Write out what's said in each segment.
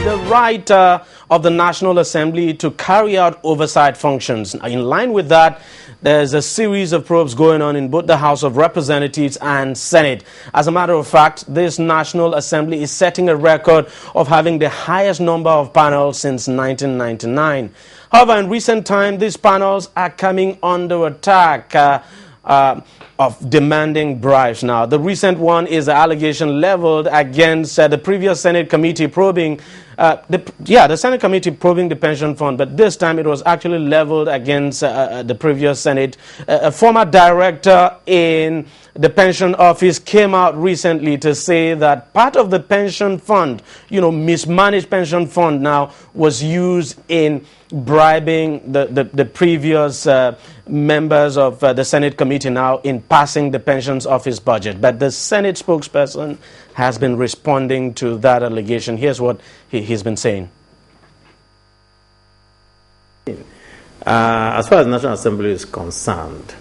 the right of the National Assembly to carry out oversight functions. In line with that, there's a series of probes going on in both the House of Representatives and Senate. As a matter of fact, this National Assembly is setting a record of having the highest number of panels since 1999. However, in recent time, these panels are coming under attack of demanding bribes. Now, the recent one is the allegation leveled against the previous Senate committee probing the Senate committee probing the pension fund, but this time it was actually leveled against the previous Senate. A former director in the pension office came out recently to say that part of the pension fund, mismanaged pension fund now, was used in bribing the previous members of the Senate committee now in passing the pensions office budget. But the Senate spokesperson has been responding to that allegation. Here's what he's been saying. As far as the National Assembly is concerned,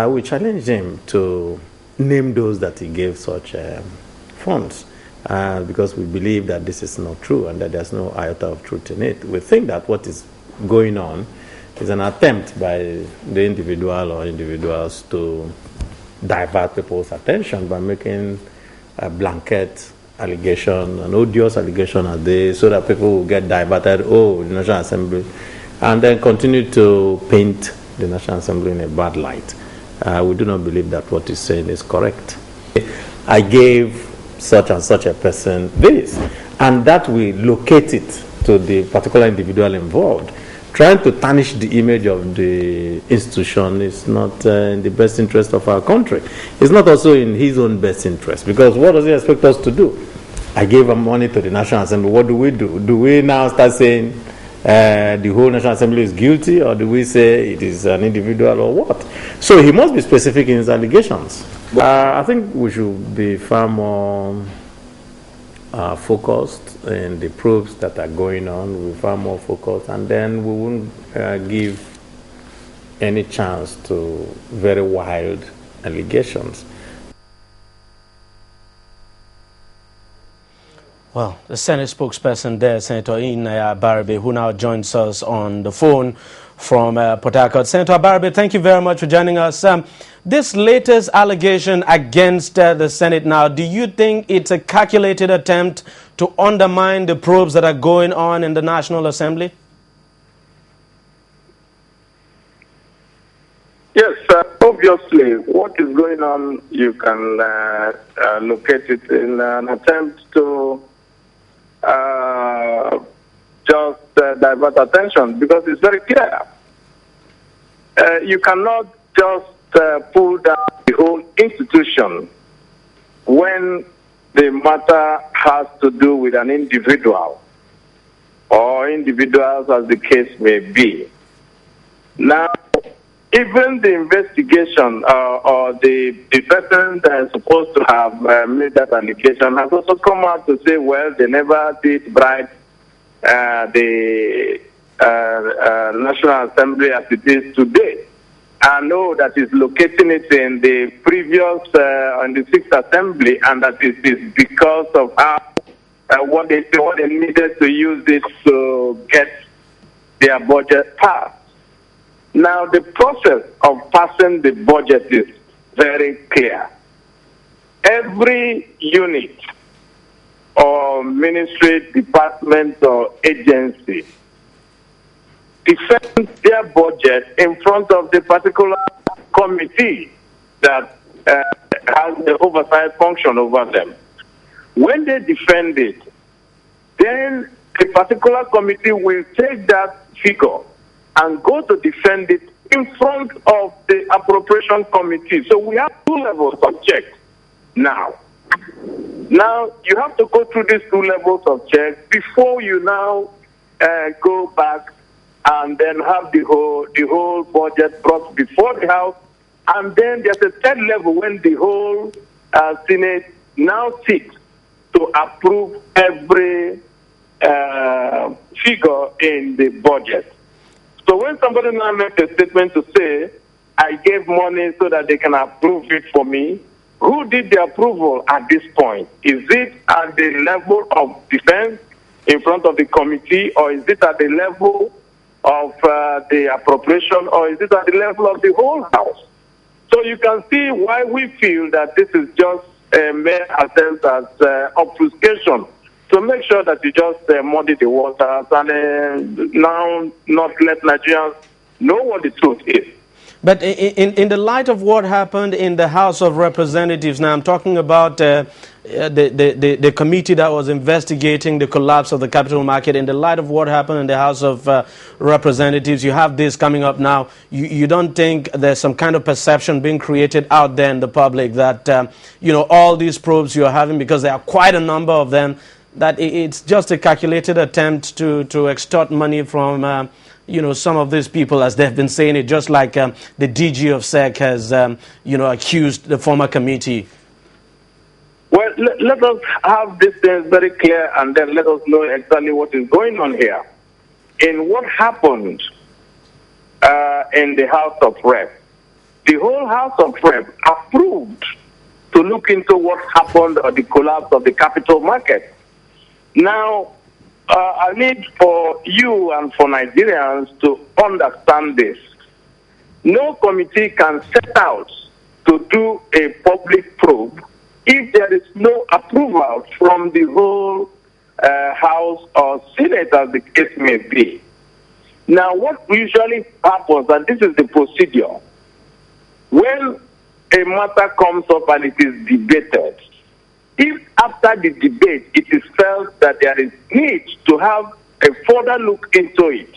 we challenge him to name those that he gave such funds because we believe that this is not true and that there's no iota of truth in it. We think that what is going on is an attempt by the individual or individuals to divert people's attention by making a blanket allegation, an odious allegation as they, so that people will get diverted, the National Assembly, and then continue to paint the National Assembly in a bad light. We do not believe that what he's saying is correct. I gave such and such a person this, and that we locate it to the particular individual involved. Trying to tarnish the image of the institution is not in the best interest of our country. It's not also in his own best interest, because what does he expect us to do? I gave him money to the National Assembly. What do we do? Do we now start saying the whole National Assembly is guilty, or do we say it is an individual, or what? So he must be specific in his allegations. I think we should be far more focused in the probes that are going on. We'll be far more focused, and then we won't give any chance to very wild allegations. Well, the Senate spokesperson there, Senator Inaya Barabe, who now joins us on the phone from Port Harcourt. Senator Barabe, thank you very much for joining us. This latest allegation against the Senate now, do you think it's a calculated attempt to undermine the probes that are going on in the National Assembly? Yes, obviously, what is going on, you can locate it in an attempt to just divert attention, because it's very clear. You cannot just pull down the whole institution when the matter has to do with an individual or individuals, as the case may be. Now, even the investigation or the person that is supposed to have made that allegation has also come out to say, well, they never did bribe the National Assembly as it is today. I know that is locating it in the previous, on the 6th Assembly, and that it is because of how, what they needed to use this to get their budget passed. Now, the process of passing the budget is very clear. Every unit or ministry, department, or agency defends their budget in front of the particular committee that has the oversight function over them. When they defend it, then the particular committee will take that figure and go to defend it in front of the appropriation committee. So we have two levels of check now. Now, you have to go through these two levels of check before you now go back and then have the whole budget brought before the House. And then there's a third level when the whole Senate now sits to approve every figure in the budget. So when somebody now makes a statement to say, I gave money so that they can approve it for me, who did the approval at this point? Is it at the level of defense? in front of the committee, or is it at the level of the appropriation, or is it at the level of the whole House? So you can see why we feel that this is just a mere attempt at obfuscation to make sure that you just muddy the waters and now not let Nigerians know what the truth is. But in the light of what happened in the House of Representatives, now I'm talking about the committee that was investigating the collapse of the capital market, in the light of what happened in the House of Representatives, you have this coming up now. You don't think there's some kind of perception being created out there in the public that, all these probes you're having, because there are quite a number of them, that it's just a calculated attempt to extort money from some of these people, as they've been saying it, just like the DG of SEC has, accused the former committee? Well, let us have these things very clear, and then let us know exactly what is going on here. In what happened in the House of Rep, the whole House of Rep approved to look into what happened at the collapse of the capital market. Now, I need for you and for Nigerians to understand this. No committee can set out to do a public probe if there is no approval from the whole House or Senate, as the case may be. Now, what usually happens, and this is the procedure, when a matter comes up and it is debated, if after the debate it is felt that there is need to have a further look into it,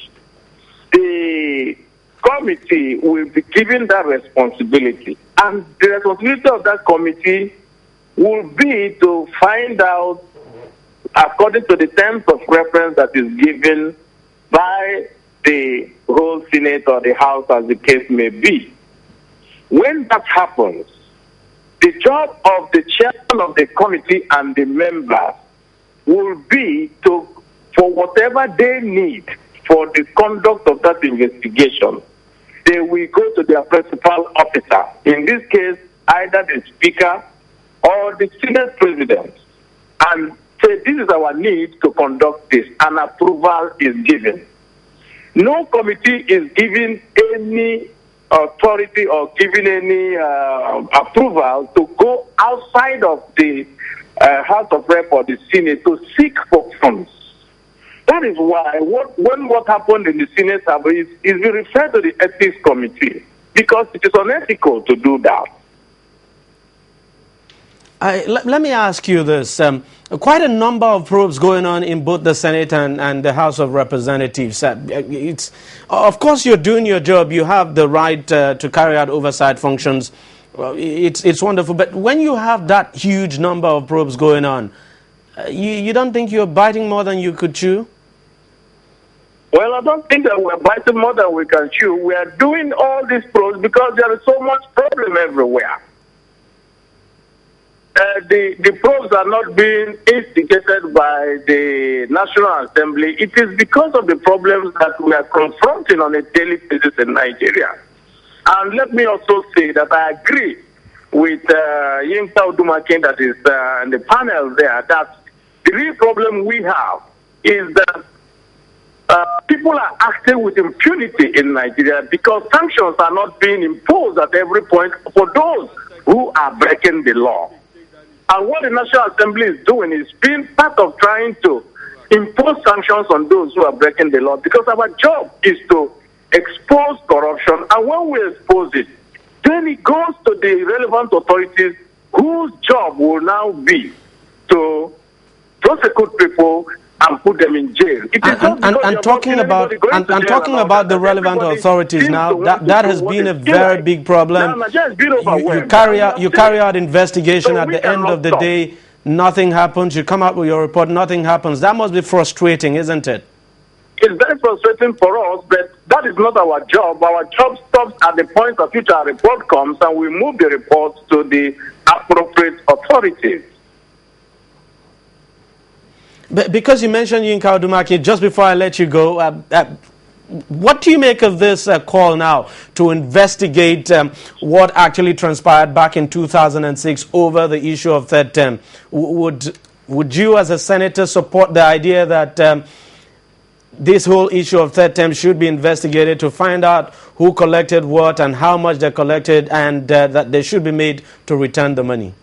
the committee will be given that responsibility. And the responsibility of that committee will be to find out, according to the terms of reference that is given by the whole Senate or the House, as the case may be. When that happens, the job of the chairman of the committee and the members will be to, for whatever they need for the conduct of that investigation, they will go to their principal officer, in this case, either the Speaker or the Senate President, and say, this is our need to conduct this, and approval is given. No committee is given any authority or given any approval to go outside of the House of Rep or the Senate to seek for funds. That is why when what happened in the Senate is referred to the Ethics Committee, because it is unethical to do that. Let me ask you this. Quite a number of probes going on in both the Senate and the House of Representatives. Of course, you're doing your job. You have the right to carry out oversight functions. It's wonderful. But when you have that huge number of probes going on, you don't think you're biting more than you could chew? Well, I don't think that we're biting more than we can chew. We are doing all these probes because there is so much problem everywhere. The probes are not being instigated by the National Assembly. It is because of the problems that we are confronting on a daily basis in Nigeria. And let me also say that I agree with Yinka Odumakin that is in the panel there, that the real problem we have is that people are acting with impunity in Nigeria because sanctions are not being imposed at every point for those who are breaking the law. And what the National Assembly is doing is being part of trying to impose sanctions on those who are breaking the law, because our job is to expose corruption, and when we expose it, then it goes to the relevant authorities whose job will now be to prosecute people and put them in jail. And talking about the relevant authorities now, that has been a very big problem. You carry out investigation. At the end of the day, nothing happens. You come out with your report, nothing happens. That must be frustrating, isn't it? It's very frustrating for us, but that is not our job. Our job stops at the point at which our report comes, and we move the report to the appropriate authorities. But because you mentioned Yinka Odumaki, just before I let you go, what do you make of this call now to investigate what actually transpired back in 2006 over the issue of third term? Would would you as a senator support the idea that this whole issue of third term should be investigated to find out who collected what and how much they collected, and that they should be made to return the money?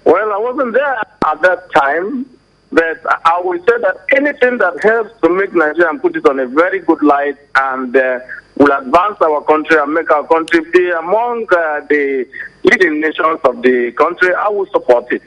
Well, I wasn't there at that time, but I will say that anything that helps to make Nigeria and put it on a very good light and will advance our country and make our country be among the leading nations of the country, I will support it.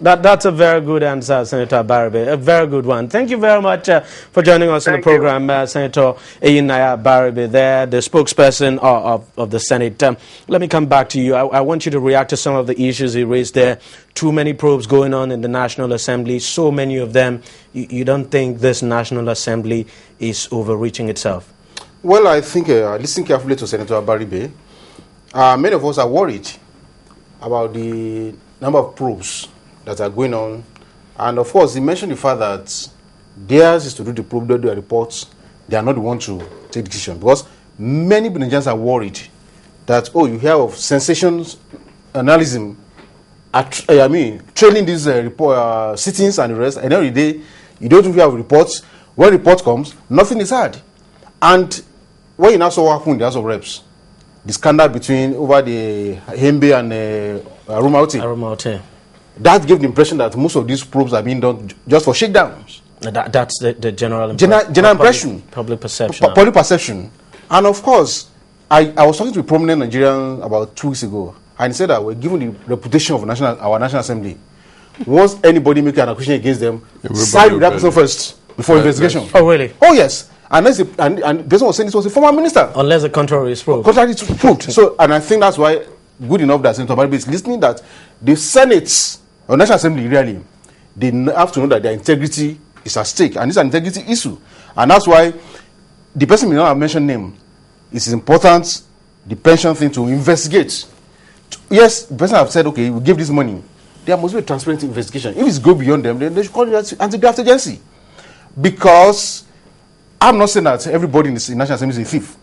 That's a very good answer, Senator Baribe. A very good one. Thank you very much for joining us in the program, Senator Eyinaya Baribe, there, the spokesperson of the Senate. Let me come back to you. I want you to react to some of the issues he raised there. Too many probes going on in the National Assembly, so many of them. You don't think this National Assembly is overreaching itself? Well, I think, listening carefully to Senator Baribe, many of us are worried about the number of probes that are going on. And of course, he mentioned the fact that theirs is to do the probe, do the reports. They are not the ones to take decision. Because many Nigerians are worried that, oh, you hear of sensations, analysis, trailing these sittings and the rest. At the end of the day, you don't have reports. When report comes, nothing is heard. And when you now saw what happened in the House of Reps, the scandal between over the Hembe and Arumaute, that gave the impression that most of these probes are being done just for shakedowns. That's the general impression. Public perception. Public perception. And of course, I was talking to a prominent Nigerian about 2 weeks ago, and he said that we're given the reputation of our National Assembly. Once anybody make an accusation against them, side with that person first before investigation. Oh, really? Oh, yes. And the person was saying this was a former minister. Unless the contrary is proved. Contrary is proved. So, and I think that's why good enough that Senator Baribe is listening, that the Senate or National Assembly really, they have to know that their integrity is at stake, and it's an integrity issue. And that's why the person may not have mentioned name. It's important, the pension thing, to investigate. Yes, the person have said, okay, we give this money. There must be a transparent investigation. If it's go beyond them, then they should call it anti-graft agency. Because I'm not saying that everybody in the National Assembly is a thief,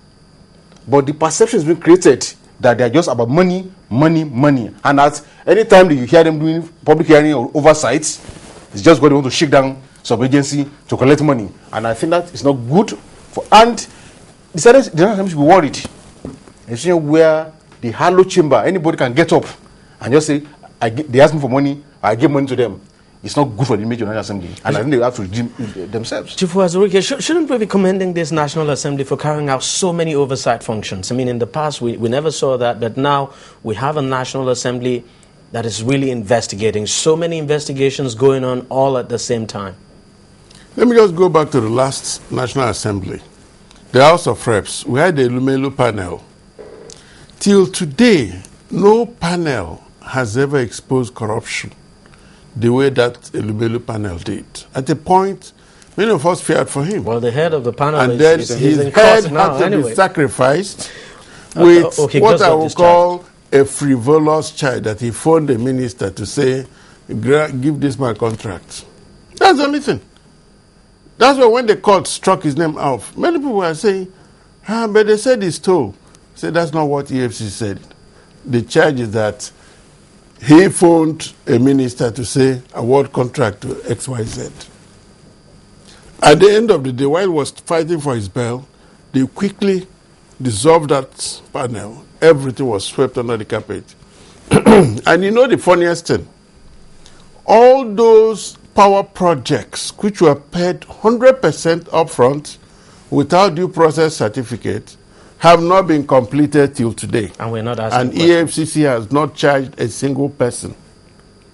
but the perception has been created that they are just about money, money, money. And at any time that you hear them doing public hearing or oversight, it's just what they want to shake down some agency to collect money. And I think that is not good for. And the National Assembly should be worried. It's where the hollow chamber, anybody can get up and just say, they ask me for money, I give money to them. It's not good for the image of the National Assembly. And I think they have to redeem themselves. Chief Wazirike, shouldn't we be commending this National Assembly for carrying out so many oversight functions? I mean, in the past, we never saw that, but now we have a National Assembly that is really investigating. So many investigations going on all at the same time. Let me just go back to the last National Assembly. The House of Reps, we had the Lumelu panel. Till today, no panel has ever exposed corruption the way that Lumelu panel did. At a point, many of us feared for him. Well, the head of the panel and then his head had to be sacrificed with what I would call a frivolous charge that he phoned the minister to say, give this man contract. That's the only thing. That's why when the court struck his name off, many people were saying, but they said he stole. I said, that's not what EFCC said. The charge is that he phoned a minister to say, award contract to XYZ. At the end of the day, while he was fighting for his bail, they quickly dissolved that panel. Everything was swept under the carpet. And you know the funniest thing? All those power projects which were paid 100% upfront without due process certificate have not been completed till today. And we're not asking And EFCC has not charged a single person.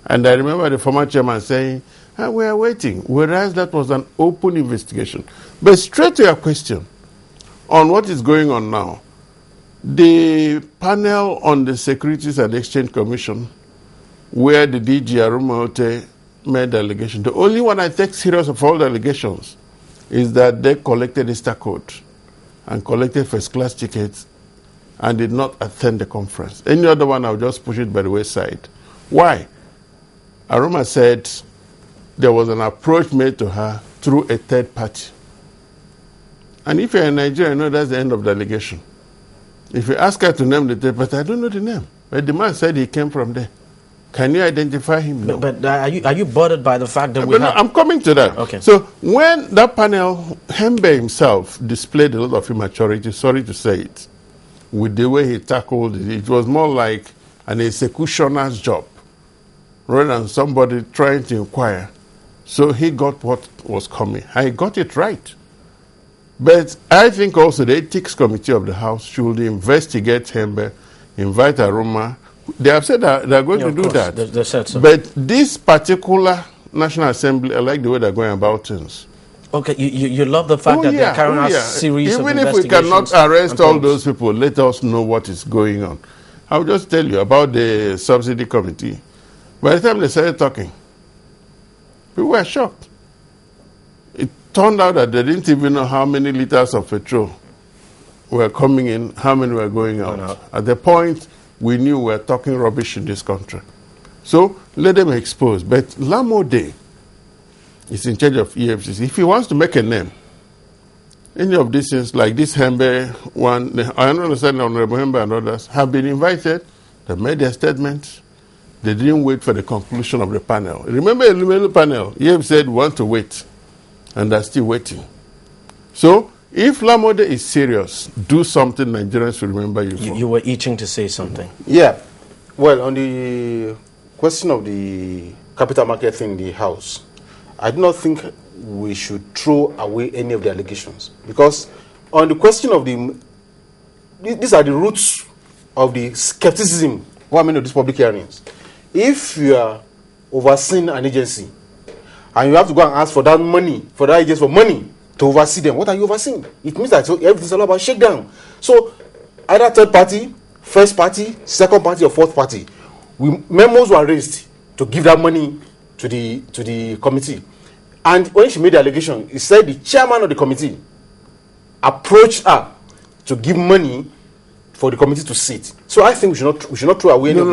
And I remember the former chairman saying, we are waiting, whereas that was an open investigation. But straight to your question on what is going on now, the panel on the Securities and Exchange Commission, where the DG Arumaute made the allegation, the only one I take serious of all the allegations is that they collected Easter code and collected first-class tickets and did not attend the conference. Any other one, I'll just push it by the wayside. Why? Aruma said there was an approach made to her through a third party. And if you're in Nigeria, you know that's the end of the allegation. If you ask her to name the third party, I don't know the name. But the man said he came from there. Can you identify him? No. But are you bothered by the fact that I'm coming to that. Okay. So when that panel, Hembe himself displayed a lot of immaturity, sorry to say it, with the way he tackled it. It was more like an executioner's job rather than somebody trying to inquire. So he got what was coming. I got it right. But I think also the Ethics Committee of the House should investigate Hembe, invite Aroma. They have said that they're going to do that. They said so. But this particular National Assembly, I like the way they're going about things. Okay, you love the fact that they're carrying out a series of investigations. Even if we cannot arrest all those people, let us know what is going on. I'll just tell you about the subsidy committee. By the time they started talking, we were shocked. It turned out that they didn't even know how many liters of petrol were coming in, how many were going out. At the point, we knew we were talking rubbish in this country. So let them expose. But Lamode is in charge of EFCC. If he wants to make a name, any of these things like this Hembe one, I understand Honorable Hembe and others have been invited, they made their statements. They didn't wait for the conclusion of the panel. Remember the little panel? EFCC said we want to wait, and they're still waiting. So if Lamode is serious, do something Nigerians will remember you for. You were itching to say something. Yeah. Well, on the question of the capital market thing in the House, I do not think we should throw away any of the allegations. Because on the question of these are the roots of the skepticism of many of these public hearings. If you are overseeing an agency and you have to go and ask for that money, for that agency for money to oversee them, what are you overseeing? It means that everything's all about shakedown. So either third party, first party, second party, or fourth party, memos were raised to give that money to the committee. And when she made the allegation, it said the chairman of the committee approached her to give money for the committee to sit. So I think we should not throw away. That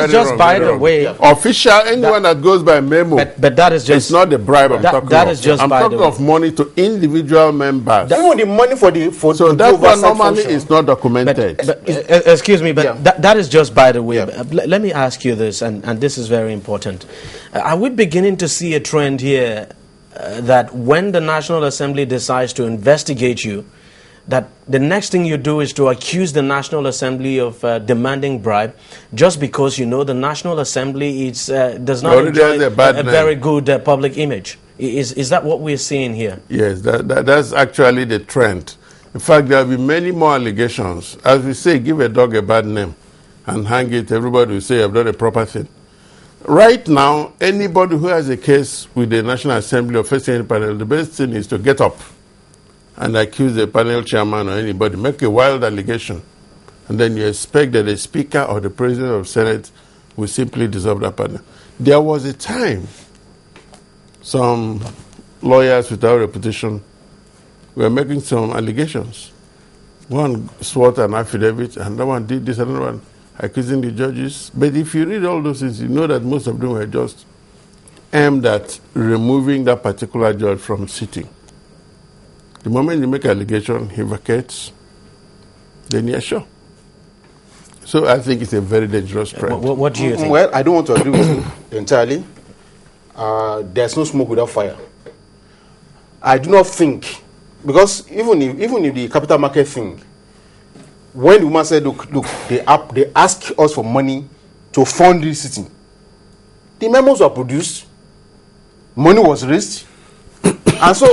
is just by the way. Official, anyone that goes by memo. But that is just. It's not the bribe I'm talking that is just I'm by talking the of money to individual members. Even the money for so that one normally is not documented. But excuse me, but that is just by the way. Yeah. Let me ask you this, and this is very important. Are we beginning to see a trend here that when the National Assembly decides to investigate you, that the next thing you do is to accuse the National Assembly of demanding bribe, just because you know the National Assembly does not enjoy a very good public image? Is that what we're seeing here? Yes, that's actually the trend. In fact, there will be many more allegations. As we say, give a dog a bad name and hang it, everybody will say I've done a proper thing. Right now, anybody who has a case with the National Assembly or facing any panel, the best thing is to get up and accuse the panel chairman or anybody, make a wild allegation, and then you expect that the Speaker or the President of the Senate will simply dissolve that panel. There was a time some lawyers without reputation were making some allegations. One swore an affidavit, another one did this, another one accusing the judges. But if you read all those things, you know that most of them were just aimed at removing that particular judge from sitting. The moment you make an allegation, he vacates, then you're sure. So I think it's a very dangerous trend. What do you think? Well, I don't want to agree with you entirely. There's no smoke without fire. I do not think, because even if the capital market thing, when the woman said, look, they ask us for money to fund this city, the memos were produced, money was raised, and so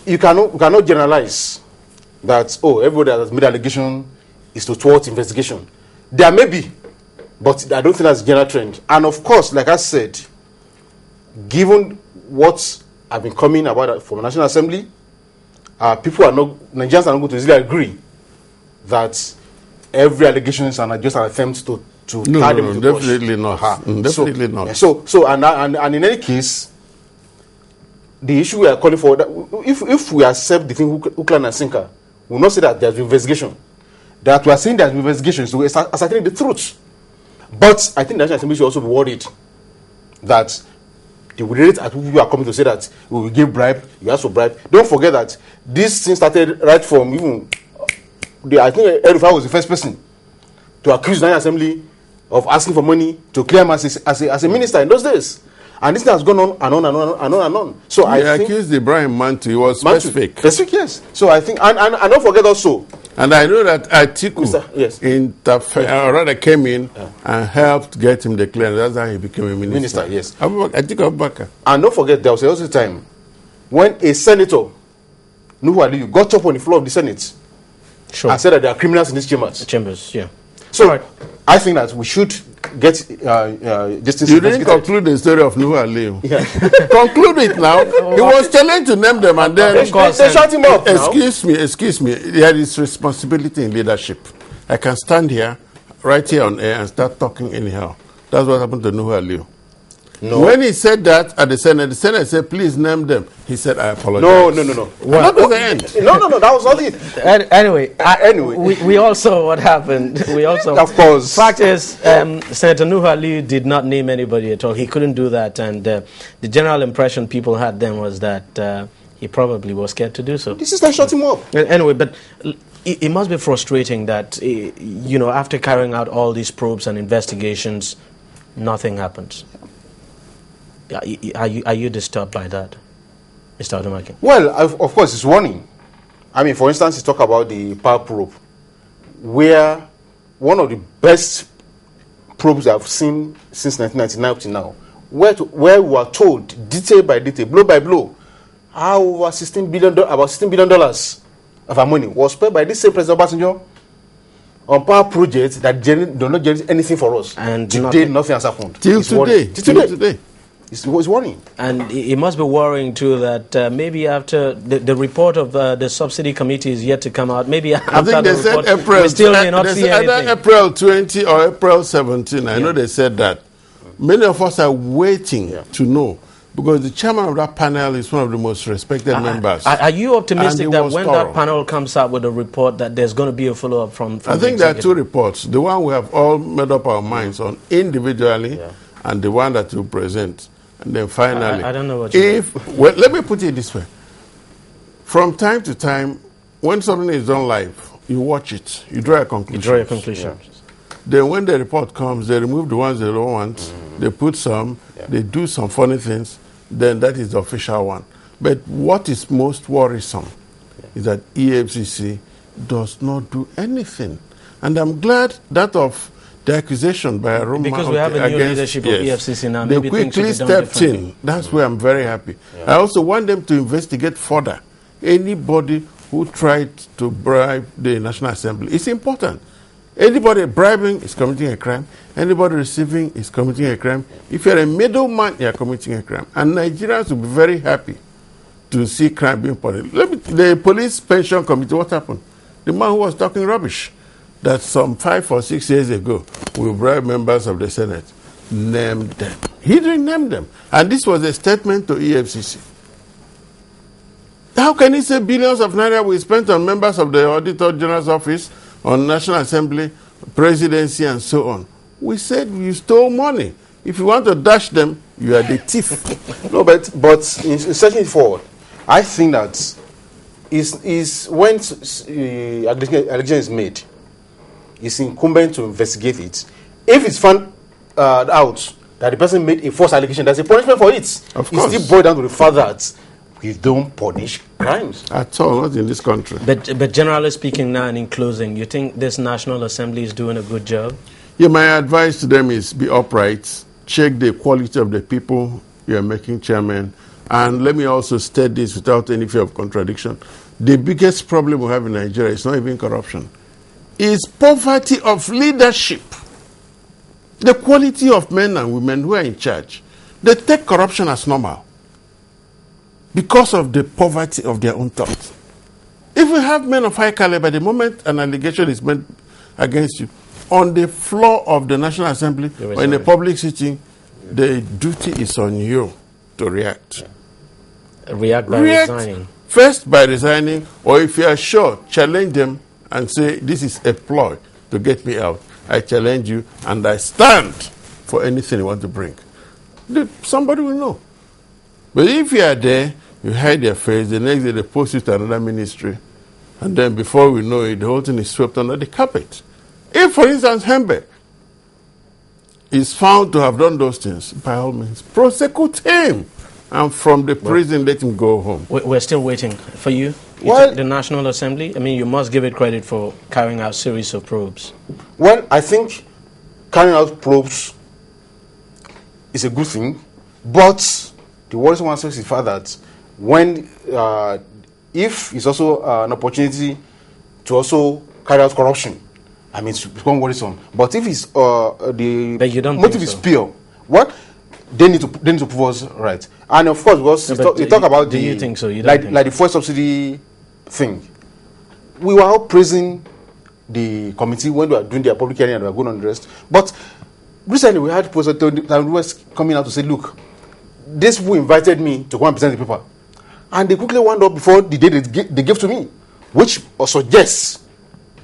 you cannot generalize that, everybody that has made allegation is to thwart investigation. There may be, but I don't think that's a general trend. And of course, like I said, given what have been coming about from the National Assembly, Nigerians are not going to easily agree that every allegation is just an attempt to tie them to the bush. Definitely not. Definitely not. So and in any case, the issue we are calling for, that if we accept the thing hook, line and sinker, we will not say that there's been investigation. That we are saying there's been investigation, so we're ascertaining the truth. But I think the National Assembly should also be worried that the rate at which we are coming to say that we will give bribe, you ask for bribe. Don't forget that this thing started right from even I think Erufai was the first person to accuse the National Assembly of asking for money to clear him as a minister in those days. And this has gone on and on and on and on and on. So I think accused Ibrahim Mantu. He was specific. Specific, yes. So I think, and don't forget also. And I know that Atiku came in and helped get him the clearance. That's how he became a minister. Yes. Atiku Abubakar. And don't forget, there was also a time when a senator, Nuhu Aliyu, got up on the floor of the Senate and said that there are criminals in these chambers. Yeah. So I think that we should get justice. You didn't conclude the story of Nuhu Aliyu. Yeah. Conclude it now. He was telling to name them, and then they shut him up. Excuse me. There is responsibility in leadership. I can stand here, right here on air, and start talking anyhow. That's what happened to Nuhu Aliyu. No. When he said that at the Senate said, please name them. He said, I apologize. No. What was the end? No, that was all it. Anyway, we all saw what happened. We also, of course. Fact is, Senator Nuhu Aliyu did not name anybody at all. He couldn't do that. And the general impression people had then was that he probably was scared to do so. This is like shut him up. Anyway, but it must be frustrating that, after carrying out all these probes and investigations, nothing happens. Are you disturbed by that, Mr. Odumake? Well, of course, it's warning. I mean, for instance, you talk about the power probe, where one of the best probes I've seen since 1999 up to now, where we are told, detail by detail, blow by blow, how over about $16 billion of our money was spent by this same President Obasanjo on power projects that do not generate anything for us. And today, nothing has happened. Till today. It was worrying. And it must be worrying, too, that maybe after the report of the subsidy committee is yet to come out, maybe after I think they said report, April, we still may not see anything. Either April 20 or April 17, I know they said that. Many of us are waiting to know, because the chairman of that panel is one of the most respected members. Are you optimistic that when that panel comes out with a report that there's going to be a follow-up from I think there are two reports. The one we have all made up our minds on individually, and the one that you present. And then finally, I don't know what you mean. Well, let me put it this way. From time to time, when something is done live, you watch it, you draw a conclusion. Then when the report comes, they remove the ones they don't want, they put some, they do some funny things, then that is the official one. But what is most worrisome is that EFCC does not do anything. And I'm glad that of the accusation by a Roma because we have a new leadership of EFCC now. They quickly stepped in. That's where I'm very happy. I also want them to investigate further anybody who tried to bribe the National Assembly. It's important. Anybody bribing is committing a crime. Anybody receiving is committing a crime. If you're a middleman, you're committing a crime. And Nigerians will be very happy to see crime being punished. The police pension committee, what happened? The man who was talking rubbish that some 5 or 6 years ago we bribed members of the Senate, named them. He didn't name them. And this was a statement to EFCC. How can he say billions of naira we spent on members of the Auditor General's office, on National Assembly, presidency, and so on? We said you stole money. If you want to dash them, you are the thief. No, but in searching forward, I think that is when allegation is made, it's incumbent to investigate it. If it's found out that the person made a false allegation, there's a punishment for it. Of course. It's still boiled down to the fact that we don't punish crimes. At all, not in this country. But generally speaking now and in closing, you think this National Assembly is doing a good job? Yeah, my advice to them is be upright, check the quality of the people you're making chairman, and let me also state this without any fear of contradiction. The biggest problem we have in Nigeria is not even corruption. Is poverty of leadership. The quality of men and women who are in charge, they take corruption as normal because of the poverty of their own thoughts. If we have men of high caliber, the moment an allegation is made against you, on the floor of the National Assembly or in a public sitting, the duty is on you to react. React by resigning. First by resigning, or if you are sure, challenge them and say, this is a ploy to get me out. I challenge you and I stand for anything you want to bring. Somebody will know. But if you are there, you hide your face, the next day they post you to another ministry, and then before we know it, the whole thing is swept under the carpet. If, for instance, Hembe, is found to have done those things, by all means, prosecute him. And from the prison, let him go home. We're still waiting for you. Well, the National Assembly, I mean, you must give it credit for carrying out a series of probes. Well, I think carrying out probes is a good thing, but the worrisome aspect is the fact that when, if it's also an opportunity to also carry out corruption, I mean, it's become worrisome. But if it's the motive is pure, what? They need to prove us right. And of course, because you talk about you think so? You don't like the fuel subsidy thing. We were all praising the committee when they were doing their public hearing and they were going on the rest. But recently we had was coming out to say, look, these people invited me to go and present the paper. And they quickly wound up before the day they gave to me, which suggests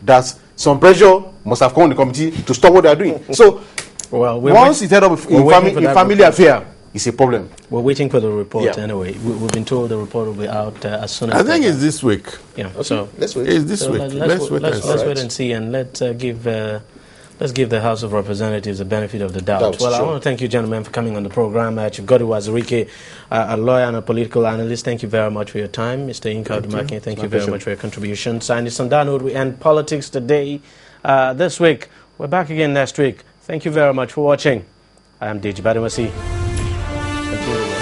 that some pressure must have come on the committee to stop what they are doing. So, well, once it's head up in family affair, it's a problem. We're waiting for the report anyway. We've been told the report will be out as soon as I think it's this week. Yeah, okay. So let's wait. It's this week. Let's wait and see, and let's give the House of Representatives the benefit of the doubt. Well, I want to thank you, gentlemen, for coming on the program. Chief Godwin Azurike, a lawyer and a political analyst, thank you very much for your time. Mr. Inka Dumaki, thank you very much for your contributions. And it's on that note we end politics today. This week, we're back again next week. Thank you very much for watching. I am Deji Badamasi. Thank you.